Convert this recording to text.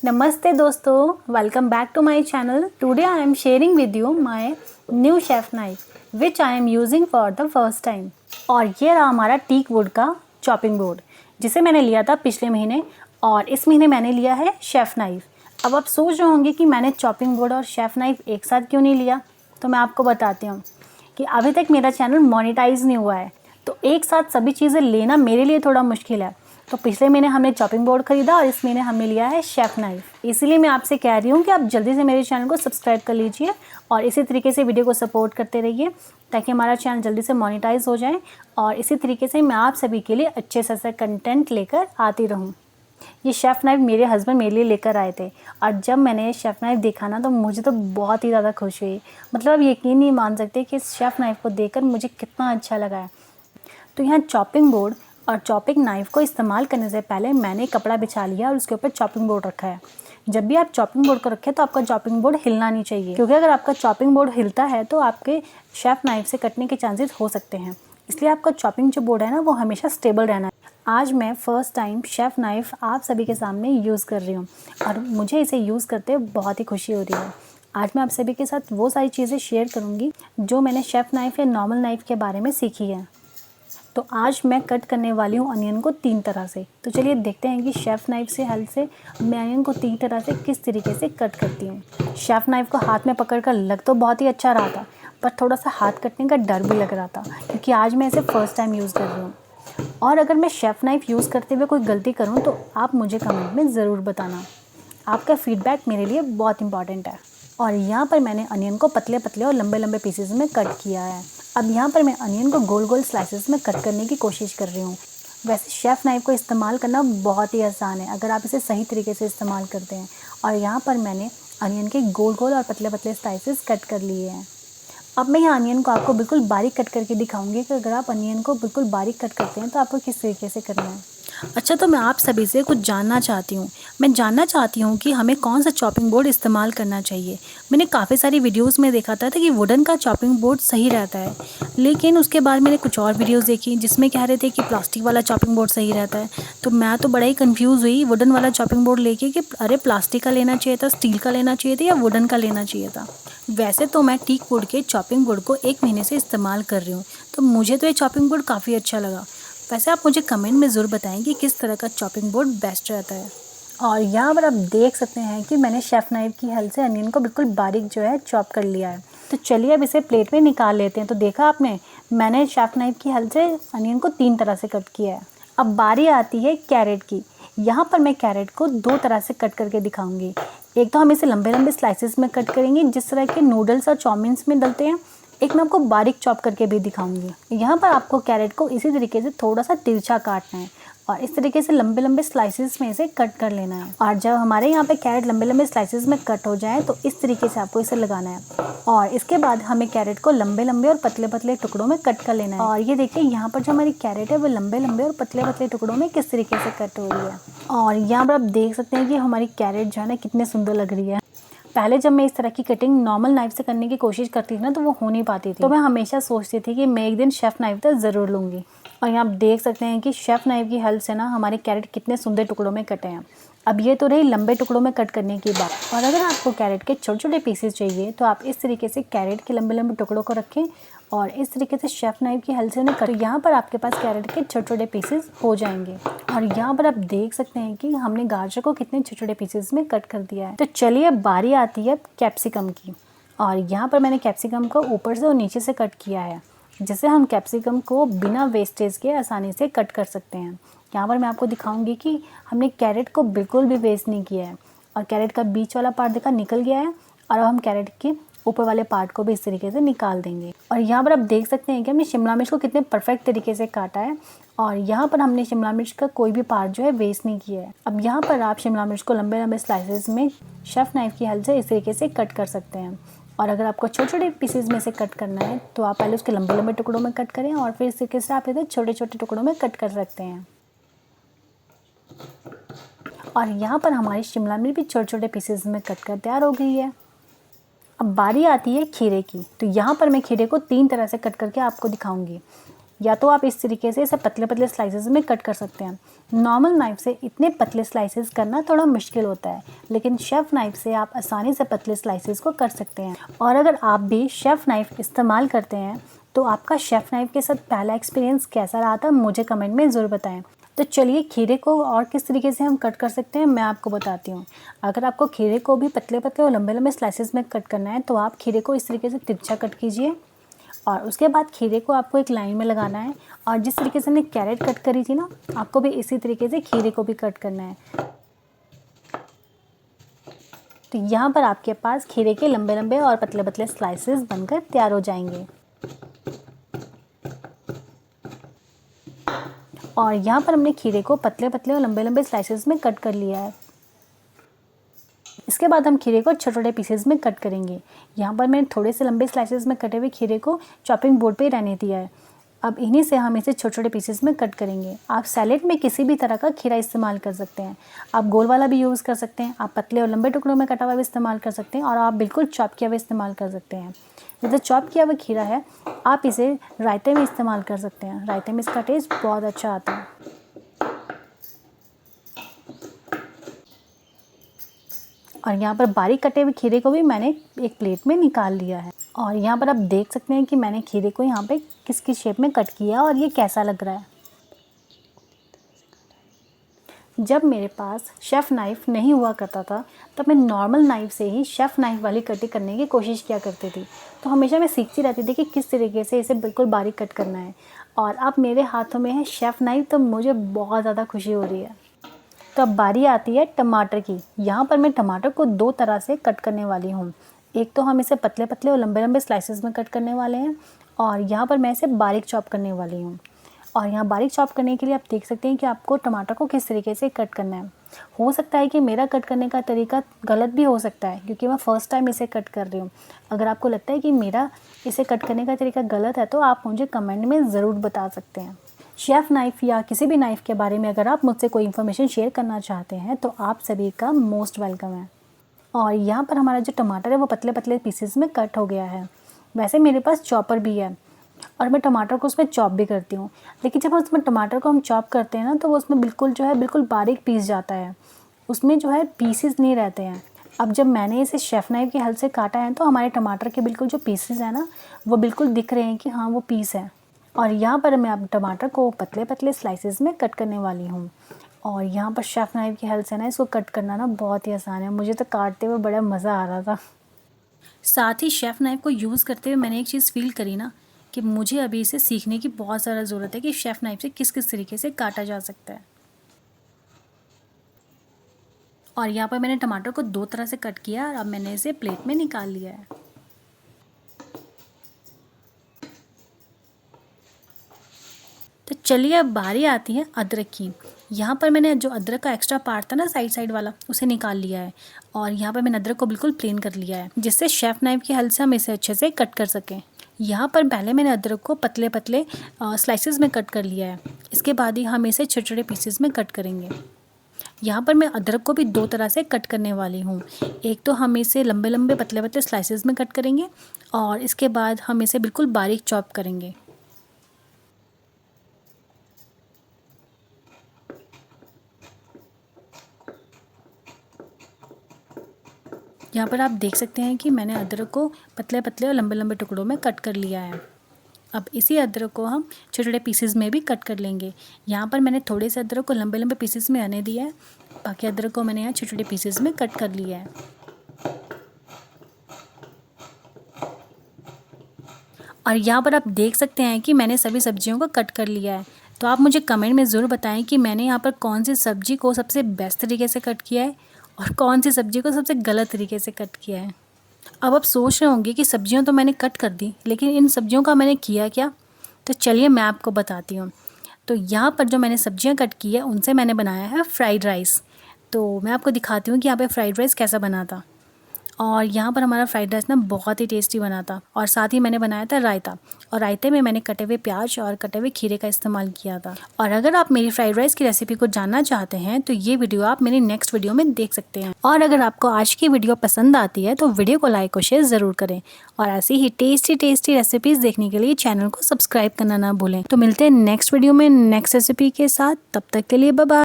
Namaste दोस्तों, welcome back to my channel. Today I am sharing with you my new chef knife which I am using for the first time. और ये रहा हमारा teak wood का chopping board जिसे मैंने लिया था पिछले महीने और इस महीने मैंने लिया है शेफ नाइफ। अब आप सोच रहे होंगे कि मैंने चॉपिंग बोर्ड और शेफ नाइफ एक साथ क्यों नहीं लिया, तो मैं आपको बताती हूँ कि अभी तक मेरा चैनल मोनेटाइज नहीं हुआ है, तो एक साथ सभी चीज़ें लेना मेरे लिए थोड़ा मुश्किल है। तो पिछले महीने हमने चॉपिंग बोर्ड खरीदा और इस महीने हमने लिया है शेफ नाइफ। इसीलिए मैं आपसे कह रही हूँ कि आप जल्दी से मेरे चैनल को सब्सक्राइब कर लीजिए और इसी तरीके से वीडियो को सपोर्ट करते रहिए ताकि हमारा चैनल जल्दी से मोनेटाइज हो जाए और इसी तरीके से मैं आप सभी के लिए अच्छे से कंटेंट लेकर आती रहूँ। ये शेफ़ नाइफ मेरे हस्बैंड मेरे लिए लेकर आए थे और जब मैंने ये शेफ़ नाइफ देखा ना तो मुझे तो बहुत ही ज़्यादा खुश हुई। मतलब आप यकीन नहीं मान सकते कि इस शेफ़ नाइफ को देखकर मुझे कितना अच्छा लगा है। तो यहाँ चॉपिंग बोर्ड और चॉपिंग नाइफ़ को इस्तेमाल करने से पहले मैंने कपड़ा बिछा लिया और उसके ऊपर चॉपिंग बोर्ड रखा है। जब भी आप चॉपिंग बोर्ड को रखें तो आपका चॉपिंग बोर्ड हिलना नहीं चाहिए, क्योंकि अगर आपका चॉपिंग बोर्ड हिलता है तो आपके शेफ़ नाइफ से कटने के चांसेस हो सकते हैं। इसलिए आपका चॉपिंग जो बोर्ड है ना वो हमेशा स्टेबल रहना है। आज मैं फ़र्स्ट टाइम शेफ़ नाइफ़ आप सभी के सामने यूज़ कर रही हूँ और मुझे इसे यूज़ करते बहुत ही खुशी हो रही है। आज मैं आप सभी के साथ वो सारी चीज़ें शेयर करूँगी जो मैंने शेफ़ नाइफ़ या नॉर्मल नाइफ़ के बारे में सीखी है। तो आज मैं कट करने वाली हूँ अनियन को 3 तरह से। तो चलिए देखते हैं कि शेफ़ नाइफ़ से हेल्प से मैं अनियन को 3 तरह से किस तरीके से कट करती हूँ। शेफ़ नाइफ़ को हाथ में पकड़ कर लग तो बहुत ही अच्छा रहा था, पर थोड़ा सा हाथ कटने का डर भी लग रहा था क्योंकि आज मैं इसे फ़र्स्ट टाइम यूज़ कर रही हूँ। और अगर मैं शेफ़ नाइफ़ यूज़ करते हुए कोई गलती करूँ तो आप मुझे कमेंट में ज़रूर बताना। आपका फ़ीडबैक मेरे लिए बहुत इंपॉर्टेंट है। और यहाँ पर मैंने अनियन को पतले पतले और लंबे लंबे पीसेस में कट किया है। अब यहाँ पर मैं अनियन को गोल गोल स्लाइसेस में कट करने की कोशिश कर रही हूँ। वैसे शेफ़ नाइफ़ को इस्तेमाल करना बहुत ही आसान है अगर आप इसे सही तरीके से इस्तेमाल करते हैं। और यहाँ पर मैंने अनियन के गोल गोल और पतले पतले स्लाइसेस कट कर लिए हैं। अब मैं यहाँ अनियन को आपको बिल्कुल बारीक कट करके दिखाऊंगी कि अगर आप अनियन को बिल्कुल बारीक कट करते हैं तो आपको किस तरीके से करना है। अच्छा, तो मैं आप सभी से कुछ जानना चाहती हूँ। मैं जानना चाहती हूँ कि हमें कौन सा चॉपिंग बोर्ड इस्तेमाल करना चाहिए। मैंने काफ़ी सारी वीडियोस में देखा था कि वुडन का चॉपिंग बोर्ड सही रहता है, लेकिन उसके बाद मैंने कुछ और वीडियोस देखी जिसमें कह रहे थे कि प्लास्टिक वाला चॉपिंग बोर्ड सही रहता है। तो मैं तो बड़ा ही कन्फ्यूज़ हुई वुडन वाला चॉपिंग बोर्ड लेके कि अरे प्लास्टिक का लेना चाहिए था, स्टील का लेना चाहिए था या वुडन का लेना चाहिए था। वैसे तो मैं टीक वुड के चॉपिंग बोर्ड को 1 महीने से इस्तेमाल कर रही हूँ, तो मुझे तो ये चॉपिंग बोर्ड काफ़ी अच्छा लगा। वैसे आप मुझे कमेंट में ज़रूर बताएं कि किस तरह का चॉपिंग बोर्ड बेस्ट रहता है। और यहाँ पर आप देख सकते हैं कि मैंने शेफ़ नाइफ़ की हेल्प से अनियन को बिल्कुल बारीक जो है चॉप कर लिया है। तो चलिए अब इसे प्लेट में निकाल लेते हैं। तो देखा आपने, मैंने शेफ़ नाइफ़ की हेल्प से अनियन को 3 तरह से कट किया है। अब बारी आती है कैरेट की। यहाँ पर मैं कैरेट को 2 तरह से कट करके दिखाऊंगी। एक तो हम इसे लंबे लंबे स्लाइसेस में कट करेंगे जिस तरह के नूडल्स और चाउमीन्स में डलते हैं। एक मैं आपको बारीक चॉप करके भी दिखाऊंगी। यहाँ पर आपको कैरेट को इसी तरीके से थोड़ा सा तिरछा काटना है और इस तरीके से लंबे लंबे स्लाइसेस में इसे कट कर लेना है। और जब हमारे यहाँ पे कैरेट लंबे लंबे स्लाइसेस में कट हो जाए तो इस तरीके से आपको इसे लगाना है और इसके बाद हमें कैरेट को लंबे लंबे और पतले पतले टुकड़ों में कट कर लेना है। और ये देखिए यहाँ पर जो हमारी कैरेट है वो लंबे लंबे और पतले पतले टुकड़ों में किस तरीके से कट हो रही है। और यहाँ पर आप देख सकते हैं कि हमारी कैरेट जो है ना कितनी सुंदर लग रही है। पहले जब मैं इस तरह की कटिंग नॉर्मल नाइफ से करने की कोशिश करती थी ना तो वो हो नहीं पाती थी। तो मैं हमेशा सोचती थी कि मैं एक दिन शेफ़ नाइफ तो ज़रूर लूँगी। और यहाँ आप देख सकते हैं कि शेफ़ नाइफ की हेल्प से ना हमारे कैरेट कितने सुंदर टुकड़ों में कटे हैं। अब ये तो रही लंबे टुकड़ों में कट करने की बात। और अगर आपको कैरेट के छोटे छोटे पीसेस चाहिए तो आप इस तरीके से कैरेट के लंबे लंबे टुकड़ों को रखें और इस तरीके से शेफ़ नाइफ की हेल्प से उन्हें कट। यहाँ पर आपके पास कैरेट के छोटे छोटे पीसेस हो जाएंगे। और यहाँ पर आप देख सकते हैं कि हमने गाजर को कितने छोटे छोटे पीसेस में कट कर दिया है। तो चलिए अब बारी आती है कैप्सिकम की। और यहाँ पर मैंने कैप्सिकम को ऊपर से और नीचे से कट किया है, जिससे हम कैप्सिकम को बिना वेस्टेज के आसानी से कट कर सकते हैं। यहाँ पर मैं आपको दिखाऊंगी कि हमने कैरेट को बिल्कुल भी वेस्ट नहीं किया है और कैरेट का बीच वाला पार्ट देखा निकल गया है। और अब हम कैरेट के ऊपर वाले पार्ट को भी इस तरीके से निकाल देंगे। और यहाँ पर आप देख सकते हैं कि हमने शिमला मिर्च को कितने परफेक्ट तरीके से काटा है और यहाँ पर हमने शिमला मिर्च का कोई भी पार्ट जो है वेस्ट नहीं किया है। अब यहाँ पर आप शिमला मिर्च को लंबे लंबे स्लाइसेस में शेफ़ नाइफ की हेल्प से इस तरीके से कट कर सकते हैं। और अगर आपको छोटे छोटे पीसेज में से कट करना है तो आप पहले उसके लंबे लंबे टुकड़ों में कट करें और फिर इस तरीके से आप इसे छोटे छोटे टुकड़ों में कट कर सकते हैं। और यहाँ पर हमारी शिमला मिर्च भी छोटे छोटे पीसेज में कट कर तैयार हो गई है। अब बारी आती है खीरे की। तो यहाँ पर मैं खीरे को 3 तरह से कट करके आपको दिखाऊंगी। या तो आप इस तरीके से इसे पतले पतले स्लाइसेस में कट कर सकते हैं। नॉर्मल नाइफ़ से इतने पतले स्लाइसेस करना थोड़ा मुश्किल होता है, लेकिन शेफ़ नाइफ़ से आप आसानी से पतले स्लाइसेस को कर सकते हैं। और अगर आप भी शेफ़ नाइफ़ इस्तेमाल करते हैं तो आपका शेफ़ नाइफ़ के साथ पहला एक्सपीरियंस कैसा रहा था मुझे कमेंट में ज़रूर बताएं। तो चलिए खीरे को और किस तरीके से हम कट कर सकते हैं मैं आपको बताती हूँ। अगर आपको खीरे को भी पतले पतले और लंबे लंबे स्लाइसेस में कट करना है तो आप खीरे को इस तरीके से तिरछा कट कीजिए और उसके बाद खीरे को आपको एक लाइन में लगाना है। और जिस तरीके से हमने कैरेट कट करी थी ना, आपको भी इसी तरीके से खीरे को भी कट करना है। तो यहाँ पर आपके पास खीरे के लंबे लंबे और पतले पतले स्लाइसेस बनकर तैयार हो जाएंगे। और यहाँ पर हमने खीरे को पतले पतले और लंबे लंबे स्लाइसेस में कट कर लिया है। इसके बाद हम खीरे को छोटे छोटे पीसेस में कट करेंगे। यहाँ पर मैंने थोड़े से लंबे स्लाइसेस में कटे हुए खीरे को चॉपिंग बोर्ड पे रहने दिया है। अब इन्हीं से हम इसे छोटे छोटे पीसेस में कट करेंगे। आप सैलेड में किसी भी तरह का खीरा इस्तेमाल कर सकते हैं। आप गोल वाला भी यूज़ कर सकते हैं, आप पतले और लंबे टुकड़ों में कटा हुआ भी इस्तेमाल कर सकते हैं और आप बिल्कुल चॉप किया हुआ इस्तेमाल कर सकते हैं। जैसे चॉप किया हुआ खीरा है, आप इसे रायते में इस्तेमाल कर सकते हैं। रायते में इसका टेस्ट बहुत अच्छा आता है। और यहाँ पर बारीक कटे हुए खीरे को भी मैंने एक प्लेट में निकाल लिया है। और यहाँ पर आप देख सकते हैं कि मैंने खीरे को यहाँ पे किस किस शेप में कट किया और ये कैसा लग रहा है। जब मेरे पास शेफ़ नाइफ़ नहीं हुआ करता था तब मैं नॉर्मल नाइफ़ से ही शेफ़ नाइफ़ वाली कटिंग करने की कोशिश किया करती थी। तो हमेशा मैं सीखती रहती थी कि किस तरीके से इसे बिल्कुल बारीक कट करना है। और अब मेरे हाथों में है शेफ़ नाइफ़, तो मुझे बहुत ज़्यादा खुशी हो रही है। तो अब बारी आती है टमाटर की। यहाँ पर मैं टमाटर को दो तरह से कट करने वाली हूँ। एक तो हम इसे पतले पतले और लंबे लंबे स्लाइसेस में कट करने वाले हैं और यहाँ पर मैं इसे बारीक चॉप करने वाली हूँ। और यहाँ बारीक चॉप करने के लिए आप देख सकते हैं कि आपको टमाटर को किस तरीके से कट करना है। हो सकता है कि मेरा कट करने का तरीका गलत भी हो सकता है क्योंकि मैं फ़र्स्ट टाइम इसे कट कर रही हूँ। अगर आपको लगता है कि मेरा इसे कट करने का तरीका गलत है तो आप मुझे कमेंट में ज़रूर बता सकते हैं। शेफ़ नाइफ़ या किसी भी नाइफ़ के बारे में अगर आप मुझसे कोई इन्फॉर्मेशन शेयर करना चाहते हैं तो आप सभी का मोस्ट वेलकम है। और यहाँ पर हमारा जो टमाटर है वो पतले पतले पीसेस में कट हो गया है। वैसे मेरे पास चॉपर भी है और मैं टमाटर को उसमें चॉप भी करती हूँ, लेकिन जब उसमें टमाटर को हम चॉप करते हैं ना तो वो उसमें बिल्कुल बारीक पीस जाता है, उसमें जो है पीसेस नहीं रहते हैं। अब जब मैंने इसे शेफ़ नाइफ़ की हेल्प से काटा है तो हमारे टमाटर के बिल्कुल जो पीसेस हैं ना वो बिल्कुल दिख रहे हैं कि हाँ वो पीस है। और यहाँ पर मैं अब टमाटर को पतले पतले स्लाइसेस में कट करने वाली हूँ। और यहाँ पर शेफ़ नाइफ़ की हेल्प से ना इसको कट करना ना बहुत ही आसान है। मुझे तो काटते हुए बड़ा मज़ा आ रहा था। साथ ही शेफ़ नाइफ़ को यूज़ करते हुए मैंने एक चीज़ फ़ील करी ना कि मुझे अभी इसे सीखने की बहुत ज़्यादा ज़रूरत है कि शेफ़ नाइफ़ से किस किस तरीके से काटा जा सकता है। और यहाँ पर मैंने टमाटर को दो तरह से कट किया और अब मैंने इसे प्लेट में निकाल लिया है। तो चलिए अब बारी आती है अदरक की। यहाँ पर मैंने जो अदरक का एक्स्ट्रा पार्ट था ना साइड वाला उसे निकाल लिया है और यहाँ पर मैंने अदरक को बिल्कुल प्लेन कर लिया है जिससे शेफ़ नाइफ़ की हेल्प से हम इसे अच्छे से कट कर सकें। यहाँ पर पहले मैंने अदरक को पतले पतले स्लाइसेस में कट कर लिया है। इसके बाद ही हम इसे छोटे छोटे पीसेस में कट करेंगे। यहाँ पर मैं अदरक को भी दो तरह से कट करने वाली हूँ। एक तो हम इसे लंबे लंबे पतले पतले स्लाइसेस में कट करेंगे और इसके बाद हम इसे बिल्कुल बारीक चॉप करेंगे। यहाँ पर आप देख सकते हैं कि मैंने अदरक को पतले पतले और लंबे लंबे टुकड़ों में कट कर लिया है। अब इसी अदरक को हम छोटे छोटे पीसेस में भी कट कर लेंगे। यहाँ पर मैंने थोड़े से अदरक को लंबे लंबे पीसेस में आने दिया है, बाकी अदरक को मैंने यहाँ छोटे छोटे पीसेस में कट कर लिया है। और यहाँ पर आप देख सकते हैं कि मैंने सभी सब्जियों को कट कर लिया है। तो आप मुझे कमेंट में ज़रूर बताएं कि मैंने यहाँ पर कौन सी सब्ज़ी को सबसे बेस्ट तरीके से कट किया है और कौन सी सब्ज़ी को सबसे गलत तरीके से कट किया है। अब आप सोच रहे होंगे कि सब्जियां तो मैंने कट कर दी, लेकिन इन सब्जियों का मैंने किया क्या? तो चलिए मैं आपको बताती हूँ। तो यहाँ पर जो मैंने सब्जियां कट की है उनसे मैंने बनाया है फ्राइड राइस। तो मैं आपको दिखाती हूँ कि यहाँ पे फ्राइड राइस कैसा बना था। और यहाँ पर हमारा फ्राइड राइस ना बहुत ही टेस्टी बना था। और साथ ही मैंने बनाया था रायता, और रायते में मैंने कटे हुए प्याज और कटे हुए खीरे का इस्तेमाल किया था। और अगर आप मेरी फ्राइड राइस की रेसिपी को जानना चाहते हैं तो ये वीडियो आप मेरी नेक्स्ट वीडियो में देख सकते हैं। और अगर आपको आज की वीडियो पसंद आती है तो वीडियो को लाइक और शेयर ज़रूर करें, और ऐसी ही टेस्टी टेस्टी रेसिपीज़ देखने के लिए चैनल को सब्सक्राइब करना ना भूलें। तो मिलते हैं नेक्स्ट वीडियो में नेक्स्ट रेसिपी के साथ, तब तक के लिए बाय बाय।